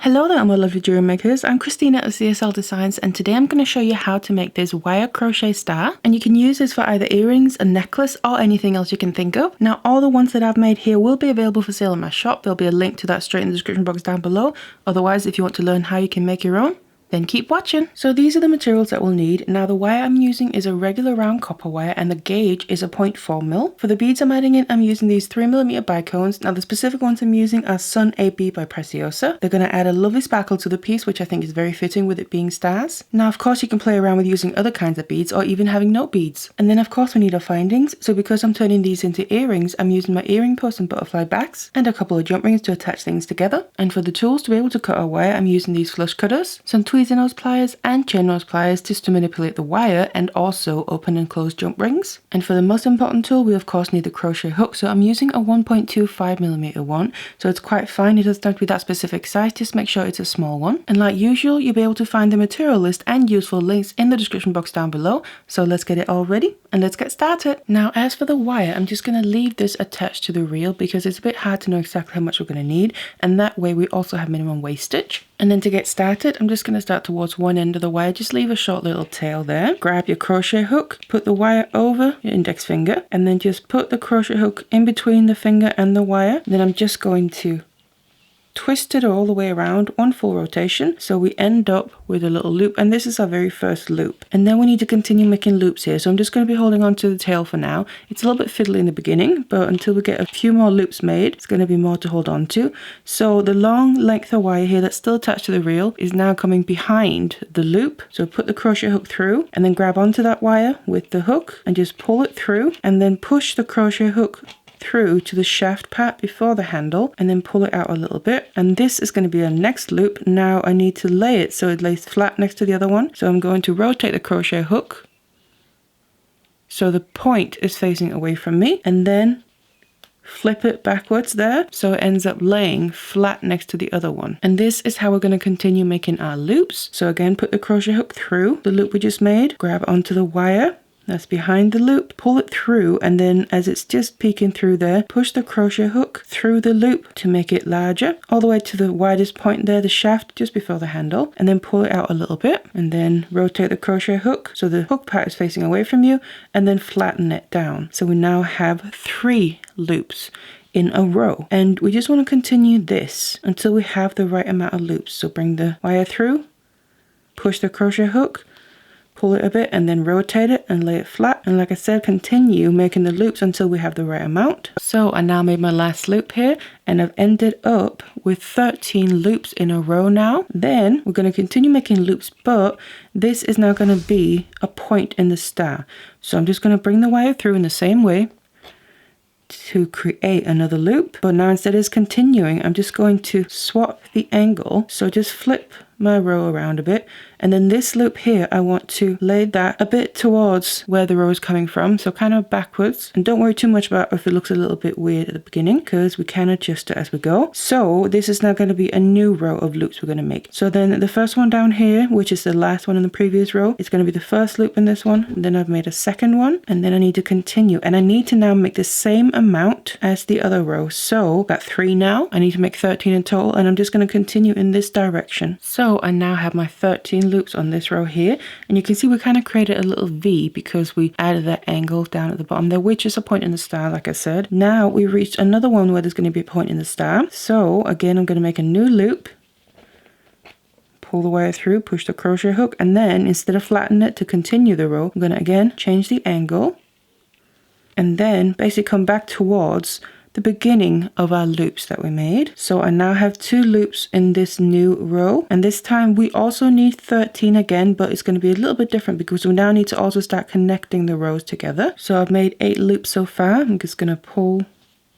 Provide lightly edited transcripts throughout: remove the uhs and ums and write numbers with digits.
Hello there, my lovely jewelry makers. I'm Christina of CSLdesigns, and today I'm going to show you how to make this wire crochet star, and you can use this for either earrings, a necklace, or anything else you can think of. Now, all the ones that I've made here will be available for sale in my shop. There'll be a link to that straight in the description box down below. Otherwise, if you want to learn how you can make your own, then keep watching. So these are the materials that we'll need. Now the wire I'm using is a regular round copper wire and the gauge is a 0.4mm. For the beads I'm adding in, I'm using these 3mm bicones. Now the specific ones I'm using are Sun AB by Preciosa. They're going to add a lovely sparkle to the piece, which I think is very fitting with it being stars. Now of course you can play around with using other kinds of beads or even having no beads. And then of course we need our findings. So because I'm turning these into earrings, I'm using my earring post and butterfly backs and a couple of jump rings to attach things together. And for the tools to be able to cut our wire, I'm using these flush cutters, some tweezers nose pliers and chain nose pliers just to manipulate the wire and also open and close jump rings. And for the most important tool, we of course need the crochet hook. So I'm using a 1.25mm one, so it's quite fine. It doesn't have to be that specific size, just make sure it's a small one. And like usual, you'll be able to find the material list and useful links in the description box down below. So let's get it all ready and let's get started. Now as for the wire, I'm just going to leave this attached to the reel because it's a bit hard to know exactly how much we're going to need, and that way we also have minimum wastage. And then to get started, I'm just going to start towards one end of the wire. Just leave a short little tail there. Grab your crochet hook, put the wire over your index finger, and then just put the crochet hook in between the finger and the wire. Then I'm just going to twist it all the way around, one full rotation, so we end up with a little loop, and this is our very first loop. And then we need to continue making loops here, so I'm just going to be holding on to the tail for now. It's a little bit fiddly in the beginning, but until we get a few more loops made, it's going to be more to hold on to. So the long length of wire here that's still attached to the reel is now coming behind the loop. So put the crochet hook through and then grab onto that wire with the hook and just pull it through, and then push the crochet hook through to the shaft part before the handle and then pull it out a little bit, and this is going to be our next loop. Now I need to lay it so it lays flat next to the other one, so I'm going to rotate the crochet hook so the point is facing away from me, and then flip it backwards there so it ends up laying flat next to the other one. And this is how we're going to continue making our loops. So again, put the crochet hook through the loop we just made, grab onto the wire that's behind the loop, pull it through, and then as it's just peeking through there, push the crochet hook through the loop to make it larger, all the way to the widest point there, the shaft just before the handle, and then pull it out a little bit, and then rotate the crochet hook so the hook part is facing away from you, and then flatten it down. So we now have 3 loops in a row, and we just want to continue this until we have the right amount of loops. So bring the wire through, push the crochet hook, pull it a bit, and then rotate it and lay it flat. And like I said, continue making the loops until we have the right amount. So I now made my last loop here, and I've ended up with 13 loops in a row now. Then we're going to continue making loops, but this is now going to be a point in the star. So I'm just going to bring the wire through in the same way to create another loop, but now instead of continuing, I'm just going to swap the angle. So just flip my row around a bit, and then this loop here, I want to lay that a bit towards where the row is coming from, so kind of backwards. And don't worry too much about if it looks a little bit weird at the beginning, because we can adjust it as we go. So this is now going to be a new row of loops we're going to make. So then the first one down here, which is the last one in the previous row, is going to be the first loop in this one, and then I've made a second one, and then I need to continue, and I need to now make the same amount as the other row. So got 3 now, I need to make 13 in total, and I'm just going to continue in this direction. So I now have my 13 loops on this row here, and you can see we kind of created a little V because we added that angle down at the bottom there, which is a point in the star, like I said. Now we've reached another one where there's going to be a point in the star. So again, I'm going to make a new loop, pull the wire through, push the crochet hook, and then instead of flatten it to continue the row, I'm going to again change the angle and then basically come back towards the beginning of our loops that we made. So I now have 2 loops in this new row, and this time we also need 13 again, but it's going to be a little bit different because we now need to also start connecting the rows together. So I've made 8 loops so far. I'm just going to pull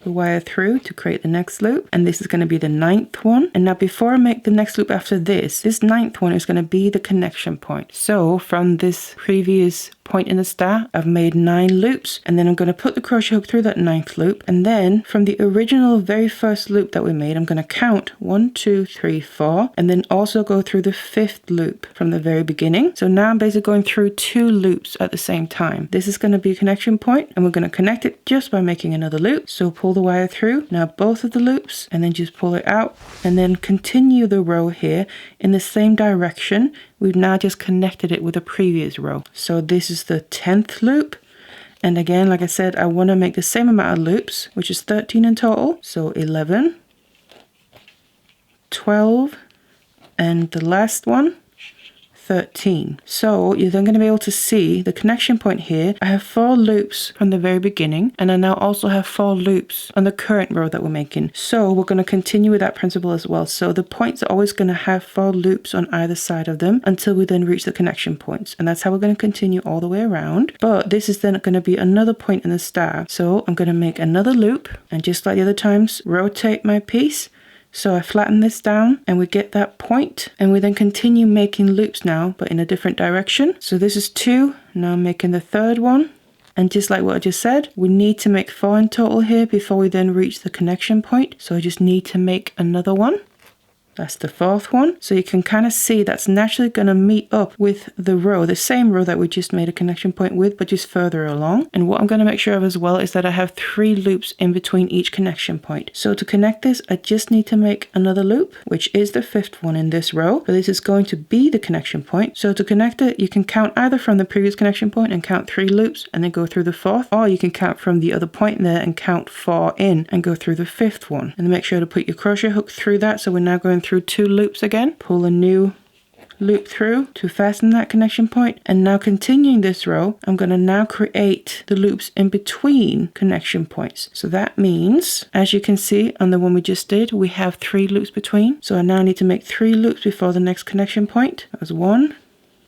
the wire through to create the next loop, and this is going to be the 9th one. And now before I make the next loop after this 9th one is going to be the connection point. So from this previous point in the star, I've made 9 loops, and then I'm going to put the crochet hook through that 9th loop, and then from the original very first loop that we made, I'm going to count 1, 2, 3, 4, and then also go through the 5th loop from the very beginning. So now I'm basically going through 2 loops at the same time. This is going to be a connection point, and we're going to connect it just by making another loop. So pull the wire through now both of the loops, and then just pull it out, and then continue the row here in the same direction. We've now just connected it with a previous row. So this is the 10th loop. And again, like I said, I want to make the same amount of loops, which is 13 in total. So 11, 12, and the last one, 13. So you're then going to be able to see the connection point here. I have 4 loops from the very beginning, and I now also have 4 loops on the current row that we're making. So we're going to continue with that principle as well. So the points are always going to have 4 loops on either side of them until we then reach the connection points, and that's how we're going to continue all the way around. But this is then going to be another point in the star. So I'm going to make another loop, and just like the other times, rotate my piece. So I flatten this down and we get that point, and we then continue making loops now, but in a different direction. So this is 2, now I'm making the 3rd one. And just like what I just said, we need to make 4 in total here before we then reach the connection point. So I just need to make another one. That's the 4th one. So you can kind of see that's naturally going to meet up with the row, the same row that we just made a connection point with, but just further along. And what I'm going to make sure of as well is that I have 3 loops in between each connection point. So to connect this, I just need to make another loop, which is the 5th one in this row. So this is going to be the connection point. So to connect it, you can count either from the previous connection point and count 3 loops and then go through the 4th, or you can count from the other point there and count 4 in and go through the 5th one. And make sure to put your crochet hook through that. So we're now going through 2 loops again. Pull a new loop through to fasten that connection point, and now continuing this row, I'm going to now create the loops in between connection points. So that means, as you can see on the one we just did, we have 3 loops between. So I now need to make 3 loops before the next connection point. That was 1,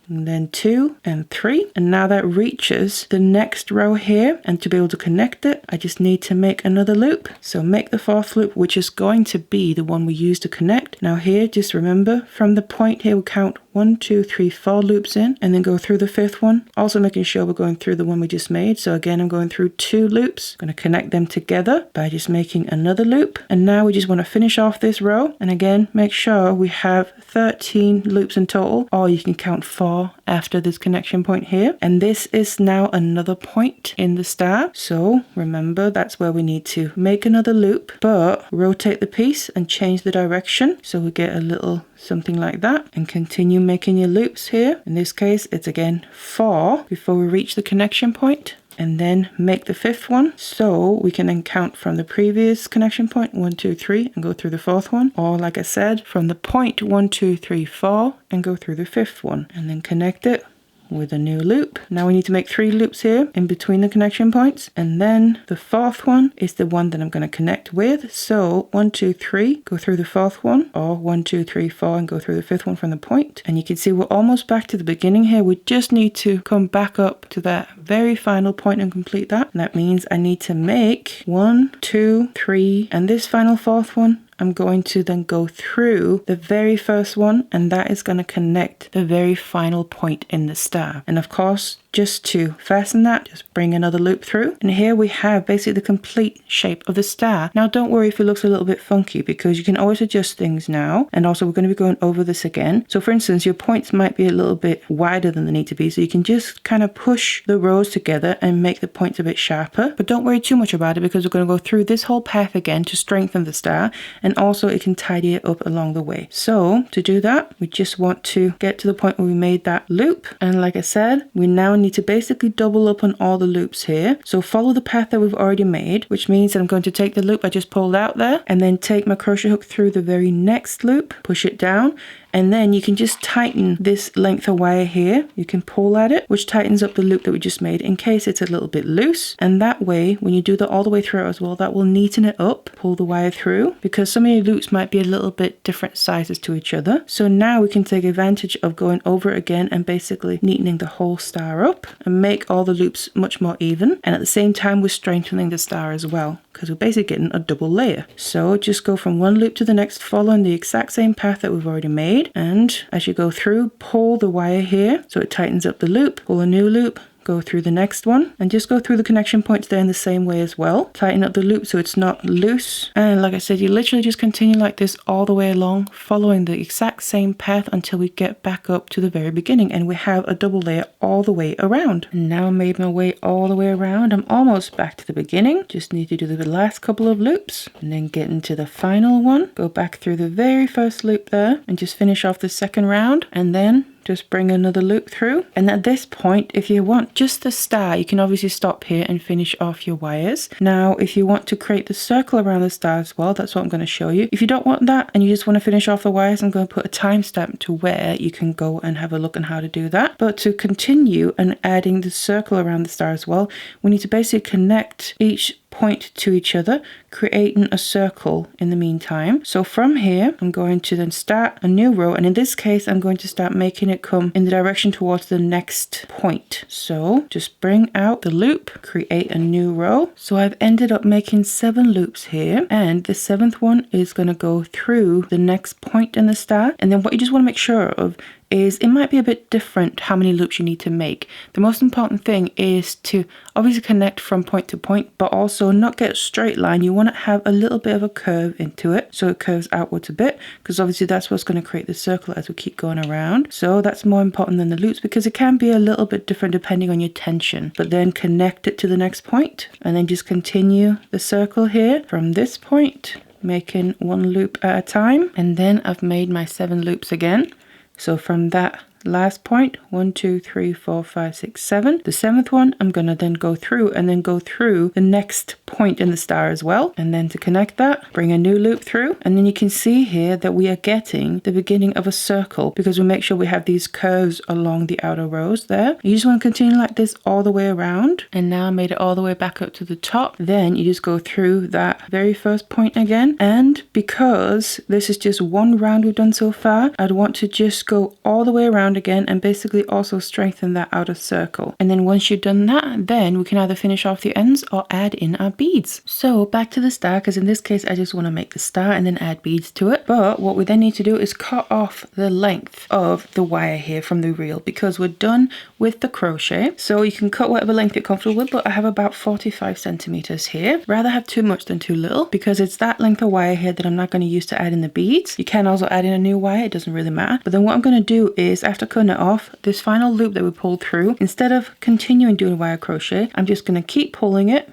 and then 2 and 3, and now that reaches the next row here, and to be able to connect it, I just need to make another loop. So make the 4th loop, which is going to be the one we use to connect. Now here, just remember from the point here, we'll count 1, 2, 3, 4 loops in, and then go through the 5th one, also making sure we're going through the one we just made. So again, I'm going through 2 loops. I'm going to connect them together by just making another loop, and now we just want to finish off this row, and again, make sure we have 13 loops in total, or you can count 4 after this connection point here. And this is now another point in the star. So remember, that's where we need to make another loop, but rotate the piece and change the direction. So we get a little something like that, and continue making your loops here. In this case, it's again 4 before we reach the connection point, and then make the 5th one. So we can then count from the previous connection point 1, 2, 3 and go through the 4th one, or like I said, from the point 1, 2, 3, 4 and go through the 5th one, and then connect it with a new loop. Now we need to make 3 loops here in between the connection points, and then the 4th one is the one that I'm going to connect with. So 1, 2, 3, go through the 4th one, or 1, 2, 3, 4 and go through the 5th one from the point. And you can see we're almost back to the beginning here. We just need to come back up to that very final point and complete that. And that means I need to make 1, 2, 3, and this final 4th one, I'm going to then go through the very first one, and that is going to connect the very final point in the star. And of course, just to fasten that, just bring another loop through. And here we have basically the complete shape of the star. Now don't worry if it looks a little bit funky, because you can always adjust things now. And also we're going to be going over this again. So for instance, your points might be a little bit wider than they need to be. So you can just kind of push the rows together and make the points a bit sharper. But don't worry too much about it, because we're going to go through this whole path again to strengthen the star. And also it can tidy it up along the way. So to do that, we just want to get to the point where we made that loop. And like I said, we now need to basically double up on all the loops here. So follow the path that we've already made, which means that I'm going to take the loop I just pulled out there, and then take my crochet hook through the very next loop, push it down, and then you can just tighten this length of wire here. You can pull at it, which tightens up the loop that we just made in case it's a little bit loose. And that way, when you do that all the way through as well, that will neaten it up. Pull the wire through, because some of your loops might be a little bit different sizes to each other. So now we can take advantage of going over it again and basically neatening the whole star up and make all the loops much more even. And at the same time, we're strengthening the star as well, because we're basically getting a double layer. So just go from one loop to the next, following the exact same path that we've already made. And as you go through, pull the wire here so it tightens up the loop, pull a new loop, go through the next one and just go through the connection points there in the same way as well. Tighten up the loop so it's not loose. And like I said, you literally just continue like this all the way along, following the exact same path until we get back up to the very beginning and we have a double layer all the way around. And now I made my way all the way around. I'm almost back to the beginning. Just need to do the last couple of loops and then get into the final one. Go back through the very first loop there and just finish off the second round, and then just bring another loop through. And at this point, if you want just the star, you can obviously stop here and finish off your wires. Now, if you want to create the circle around the star as well, that's what I'm going to show you. If you don't want that and you just want to finish off the wires, I'm going to put a timestamp to where you can go and have a look on how to do that. But to continue and adding the circle around the star as well, we need to basically connect each point to each other, creating a circle in the meantime. So from here, I'm going to then start a new row, and in this case, I'm going to start making it come in the direction towards the next point. So just bring out the loop, create a new row. So I've ended up making 7 loops here, and the 7th one is going to go through the next point in the star. And then what you just want to make sure of is it might be a bit different how many loops you need to make. The most important thing is to obviously connect from point to point, but also not get a straight line. You want to have a little bit of a curve into it, so it curves outwards a bit, because obviously that's what's going to create the circle as we keep going around. So that's more important than the loops, because it can be a little bit different depending on your tension. But then connect it to the next point, and then just continue the circle here from this point, making 1 loop at a time. And then I've made my 7 loops again. So from that last point, 1, 2, 3, 4, 5, 6, 7. The 7th one, I'm going to then go through and then go through the next point in the star as well. And then to connect that, bring a new loop through. And then you can see here that we are getting the beginning of a circle, because we make sure we have these curves along the outer rows there. You just want to continue like this all the way around. And now I made it all the way back up to the top. Then you just go through that very first point again. And because this is just 1 round we've done so far, I'd want to just go all the way around again and basically also strengthen that outer circle. And then once you've done that, then we can either finish off the ends or add in our beads. So back to the star, because in this case I just want to make the star and then add beads to it. But what we then need to do is cut off the length of the wire here from the reel, because we're done with the crochet. So you can cut whatever length you're comfortable with, but I have about 45 centimeters here. Rather have too much than too little, because it's that length of wire here that I'm not going to use to add in the beads. You can also add in a new wire, it doesn't really matter. But then what I'm going to do is, after cutting it off, this final loop that we pulled through, instead of continuing doing wire crochet, I'm just going to keep pulling it.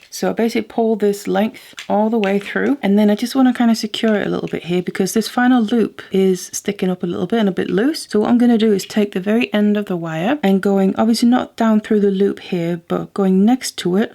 So I basically pull this length all the way through, and then I just want to kind of secure it a little bit here, because this final loop is sticking up a little bit and a bit loose. So what I'm going to do is take the very end of the wire and going, obviously not down through the loop here, but going next to it.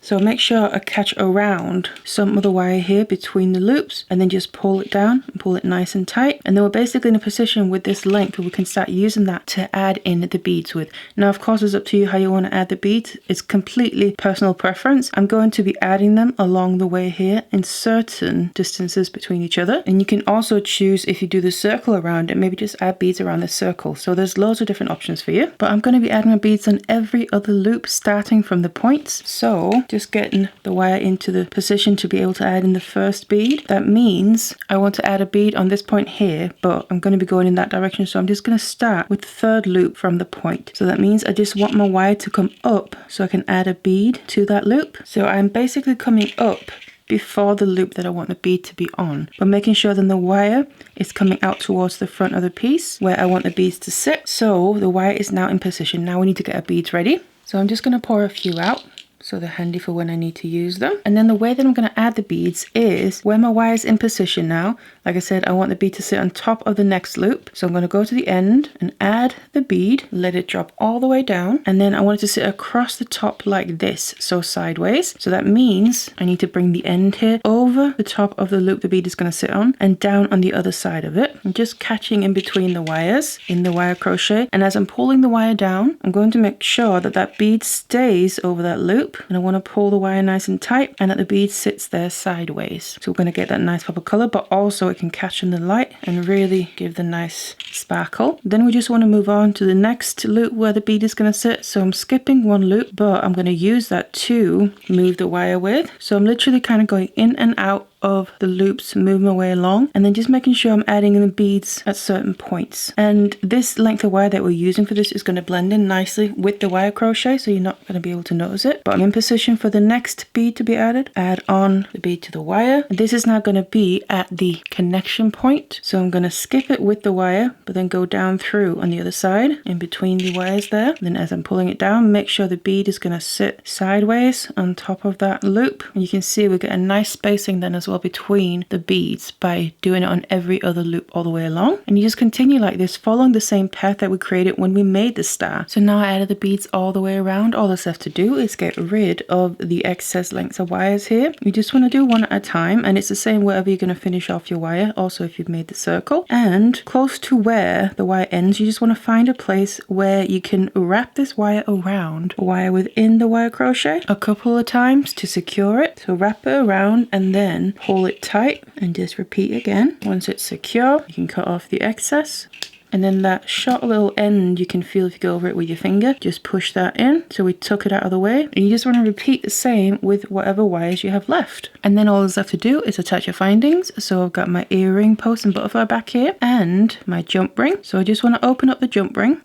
So make sure I catch around some of the wire here between the loops, and then just pull it down and pull it nice and tight. And then we're basically in a position with this length where we can start using that to add in the beads with. Now, of course, it's up to you how you want to add the beads. It's completely personal preference. I'm going to be adding them along the way here in certain distances between each other. And you can also choose, if you do the circle around it, maybe just add beads around the circle. So there's loads of different options for you. But I'm going to be adding my beads on every other loop starting from the points. So just getting the wire into the position to be able to add in the first bead. That means I want to add a bead on this point here, but I'm going to be going in that direction, so I'm just going to start with the 3rd loop from the point. So that means I just want my wire to come up so I can add a bead to that loop. So I'm basically coming up before the loop that I want the bead to be on, but making sure then the wire is coming out towards the front of the piece where I want the beads to sit. So the wire is now in position. Now we need to get our beads ready. So I'm just going to pour a few out, so they're handy for when I need to use them. And then the way that I'm going to add the beads is where my wire is in position now. Like I said, I want the bead to sit on top of the next loop. So I'm going to go to the end and add the bead, let it drop all the way down. And then I want it to sit across the top like this, so sideways. So that means I need to bring the end here over the top of the loop the bead is going to sit on and down on the other side of it. I'm just catching in between the wires in the wire crochet. And as I'm pulling the wire down, I'm going to make sure that that bead stays over that loop. And I want to pull the wire nice and tight, and that the bead sits there sideways. So we're going to get that nice pop of color, but also it can catch in the light and really give the nice sparkle. Then we just want to move on to the next loop where the bead is going to sit. So I'm skipping 1 loop, but I'm going to use that to move the wire with. So I'm literally kind of going in and out of the loops, move my way along, and then just making sure I'm adding in the beads at certain points. And this length of wire that we're using for this is going to blend in nicely with the wire crochet, so you're not going to be able to notice it. But I'm in position for the next bead to be added. Add on the bead to the wire. And this is now going to be at the connection point. So I'm going to skip it with the wire, but then go down through on the other side in between the wires there. Then as I'm pulling it down, make sure the bead is going to sit sideways on top of that loop. And you can see we get a nice spacing then as well between the beads by doing it on every other loop all the way along. And you just continue like this, following the same path that we created when we made the star. So now I added the beads all the way around. All that's left to do is get rid of the excess lengths of wires here. You just want to do one at a time, and it's the same wherever you're going to finish off your wire, also if you've made the circle. And close to where the wire ends, you just want to find a place where you can wrap this wire around a wire within the wire crochet a couple of times to secure it. So wrap it around and then pull it tight and just repeat again. Once it's secure, you can cut off the excess. And then that short little end you can feel if you go over it with your finger. Just push that in. So we took it out of the way. And you just want to repeat the same with whatever wires you have left. And then all that's left to do is attach your findings. So I've got my earring post and butterfly back here and my jump ring. So I just want to open up the jump ring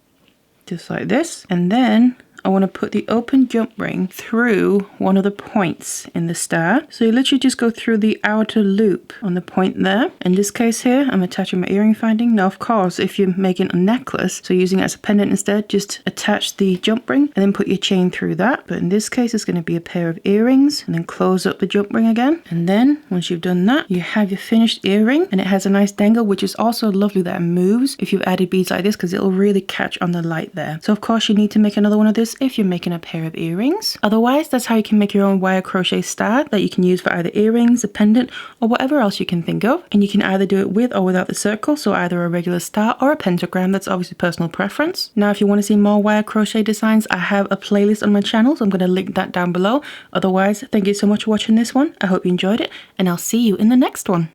just like this. And then I want to put the open jump ring through one of the points in the star. So you literally just go through the outer loop on the point there. In this case here, I'm attaching my earring finding. Now, of course, if you're making a necklace, so using it as a pendant instead, just attach the jump ring and then put your chain through that. But in this case, it's going to be a pair of earrings and then close up the jump ring again. And then once you've done that, you have your finished earring, and it has a nice dangle, which is also lovely that it moves if you've added beads like this, because it'll really catch on the light there. So of course you need to make another one of this if you're making a pair of earrings. Otherwise, that's how you can make your own wire crochet star that you can use for either earrings, a pendant, or whatever else you can think of. And you can either do it with or without the circle, so either a regular star or a pentagram. That's obviously personal preference. Now, if you want to see more wire crochet designs, I have a playlist on my channel, so I'm going to link that down below. Otherwise, thank you so much for watching this one. I hope you enjoyed it, and I'll see you in the next one.